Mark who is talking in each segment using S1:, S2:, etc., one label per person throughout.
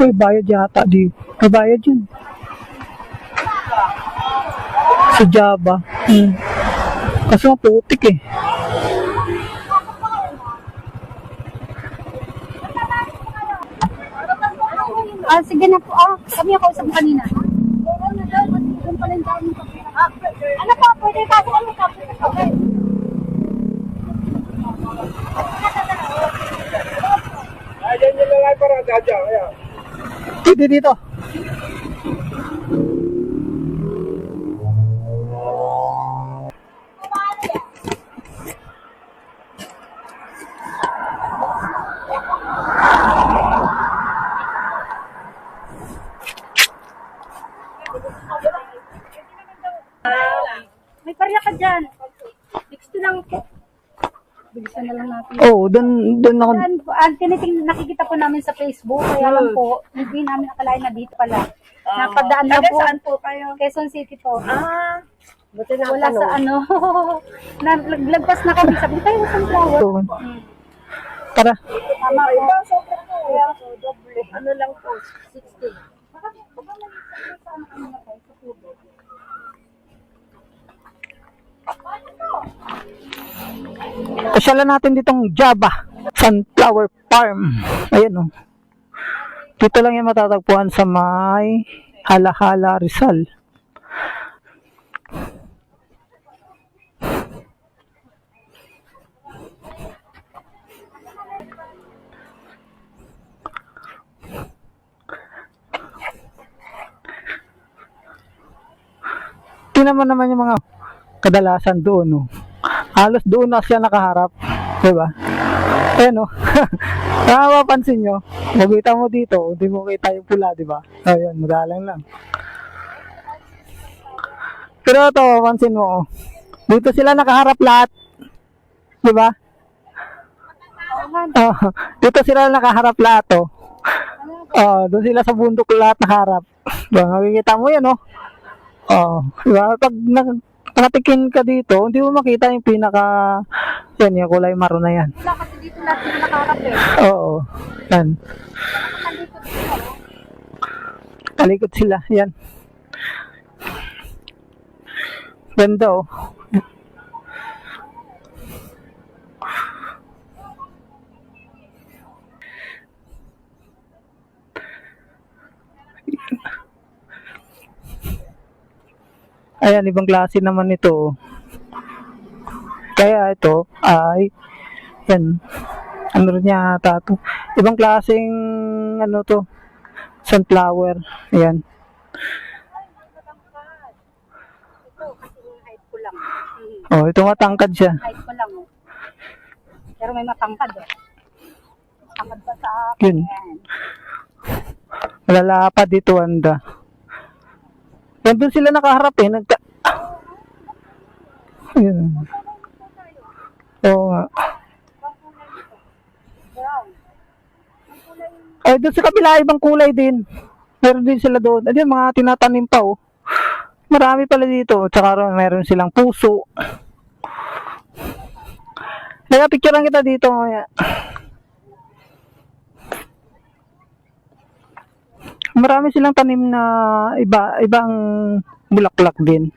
S1: May bayad yata di. May bayad yun. Sa Java. Kasi maputik eh.
S2: Sige na po. Kami ako usap kanina. Doon pala yung dami ko. Ano po, pwede kasi kami kapit. Okay.
S3: Ayan yung lalay para dadya. Ayan.
S1: Dito.
S2: May parya ka dyan. Next lang po. Bilisan na lang natin.
S1: Oh, doon ako.
S2: Nakikita po namin sa Facebook. Kaya lang po, hindi namin akalain na dito pala. Napadaan na po.
S4: Saan po kayo?
S2: Quezon City po.
S4: Buti na
S2: Wala sa ano. Naglagpas na kami. Sabi tayo sa flower.
S1: Tara.
S2: Tama po. Kaya po, doble.
S4: Ano lang po, 60.
S1: Pasyalan natin ditong Java Sunflower Farm. Ayan o. Dito lang yung matatagpuan sa may Hala-Hala, Rizal. Tingnan mo naman yung mga kadalasan doon, no. Halos doon na siya nakaharap, 'di ba? Ayan, no. Nakakapansin nyo, makita mo dito, hindi mo kita yung pula, 'di ba? Ayun, magalang lang. Pero ito, pansin mo, dito sila nakaharap lahat, 'di ba? Dito sila nakaharap lahat, oh. Doon sila sa bundok lahat nakaharap. Makikita mo 'yan, oh. Diba? Pag nakatikin ka dito, hindi mo makita yung pinaka, yan, yung kulay maroon na yan.
S2: Wala kasi dito lahat na nakaharap eh.
S1: Oo. Yan. Kalikot sila. Yan. Ganda, oh. Ayan, ibang klase naman ito. Kaya ito ay, yan, ano rin yata ito. Ibang klaseng, ano to, sunflower. Ayan.
S2: Ito, kasi yung height ko lang.
S1: Oh, ito matangkad siya.
S2: Height ko lang. Oh. Pero may matangkad. Oh. Matangkad pa sa akin.
S1: Yun. Malalapad dito, anda. Yan doon sila nakaharap eh. Ayan. Oo nga. Ay, doon sa kabila, ibang kulay din. Meron din sila doon. Ayun, mga tinatanim pa, oh. Marami pala dito. Tsaka meron silang puso. Kaya picturean kita dito. Kaya. Marami silang tanim na ibang bulaklak din.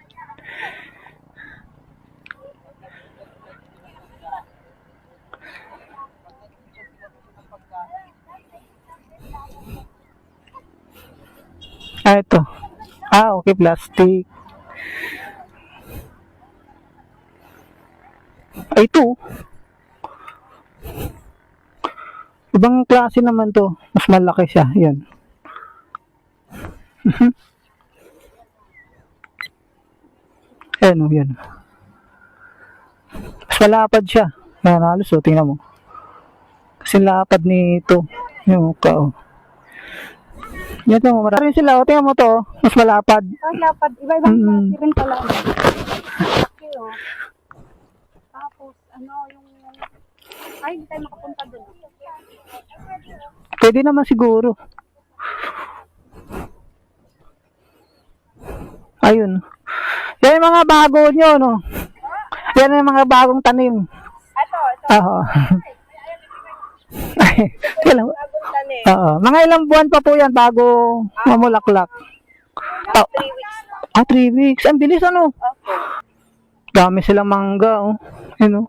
S1: Ito. Okay, plastic. Ito. Ibang klase naman to. Mas malaki siya. Yan. Ayan o, yan. Mas malapad siya. Ayan, halos o, tingnan mo. Kasi lapad nito. Yung mukha o. Yan o, marami sila o, tingnan mo to o. Mas malapad.
S2: Ay, lapad. Iba-ibang klase rin pala. Okay, oh. Tapos, ano, yung... Ay, hindi tayo makapunta doon.
S1: Pwede naman siguro. Ayun. Yan yung mga bago nyo, no? Yan yung mga bagong tanim.
S4: Ito.
S1: Oo. Ay,
S4: Bagong tanim.
S1: Oo. Mga ilang buwan pa po yan bago mamulaklak.
S2: 3 weeks na.
S1: 3 weeks. Ang bilis ano?
S2: Opo.
S1: Dami silang mangga, oh. Yun, oh.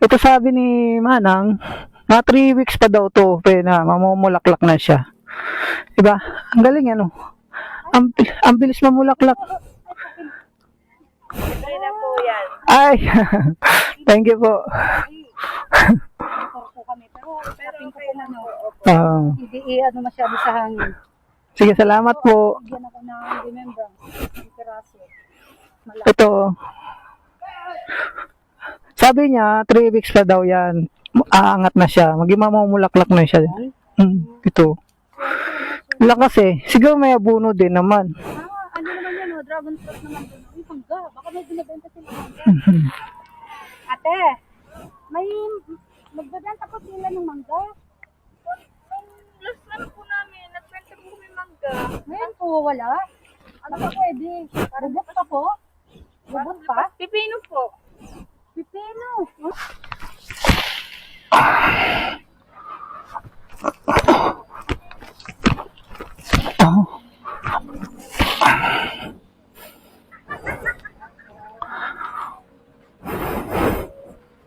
S1: Ito sabi ni Manang, na 3 weeks pa daw to, na mamumulaklak na siya. Diba? Ang galing ano. Ang bilis mamulaklak.
S2: Ito na po yan.
S1: Ay, thank you po.
S2: Po kami. Pero tapin ko po na no. Hindi ano masyado sa hangin.
S1: Sige, salamat po.
S2: Bigyan ako ng remembrance. Ang piraso. Malaki.
S1: Ito. Sabi niya, 3 weeks pa daw yan. Aangat na siya. Mamumulaklak na siya. Ito. Lakas eh. Siguro may abuno din naman.
S2: Ano naman yan, oh, dragon fruit naman din. Uy, mangga. Baka may binibenta sila. Ate, may magbebenta po sila ng mangga. Last month po namin, nagbenta po kami mangga. Ngayon po, wala. Ano pa pwede? Bubot pa po? Bubot pa? Pipino po. Pipino.
S1: Oh.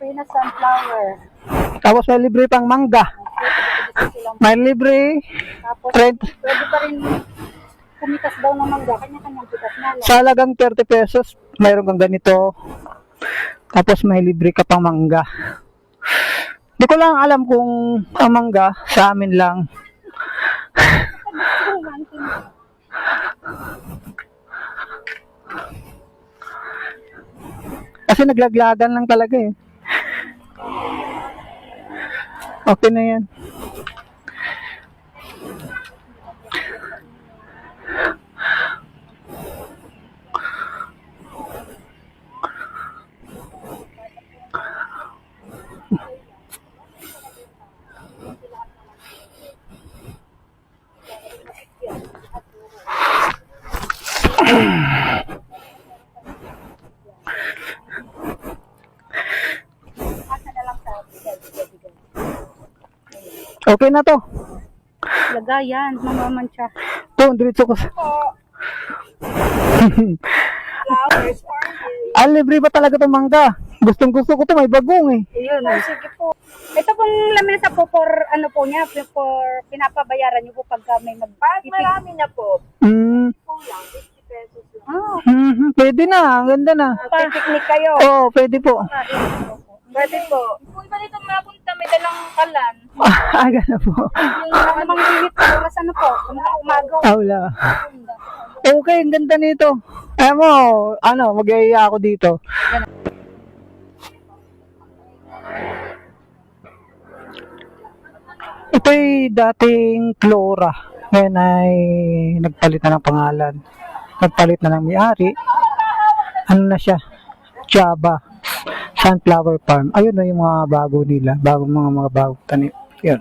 S2: Pina sunflower.
S1: Tapos may libre pang mangga. May libre.
S2: Tapos,
S1: Red.
S2: pwede pa rin kumitas daw ng mangga. Kanya-kanyang pitas na lang.
S1: Sa halagang 30 pesos, mayroon kang ganito. Tapos may libre ka pang mangga. Di ko lang alam kung ang mangga sa amin lang. Kasi naglaglagan lang talaga eh. Okay na yan. Okay na to.
S2: Lagayan, mamamansya.
S1: To, diretso ko sa...
S2: Flowers for you.
S1: Libre ba talaga itong mangga? Gustong gusto ko to, may bagong eh.
S2: Ayun, sige po. Ito pong lamesa po for ano po niya, for pinapabayaran niyo po pagka may marami na po. Kulang, 50 pesos lang.
S1: Pwede na, ang ganda na.
S2: Picnic kayo.
S1: Oo, pwede po.
S2: Pwede po. Kung iba dito mapunta, may dalang kalan.
S1: Gana po.
S2: Yung namang limit po, oras ano po, umagaw.
S1: Wala. Okay, ang ganda nito. Alam mo, mag-iaya ako dito. Ito'y dating Flora. Ngayon ay nagpalit na ng pangalan. Nagpalit na ng may-ari. Ano na siya? Java. Sunflower Farm. Ayun na yung mga bago nila. Mga bagong tanim. Yan.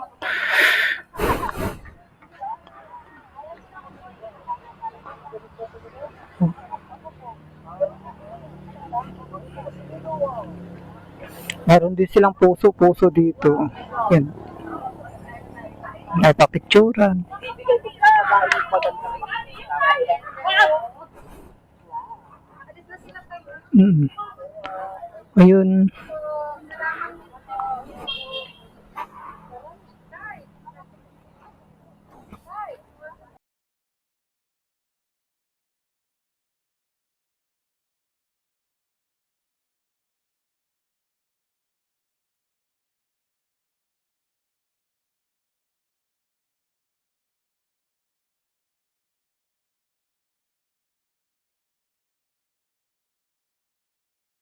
S1: Meron din silang puso-puso dito. Yan. May papicturan. Ayun.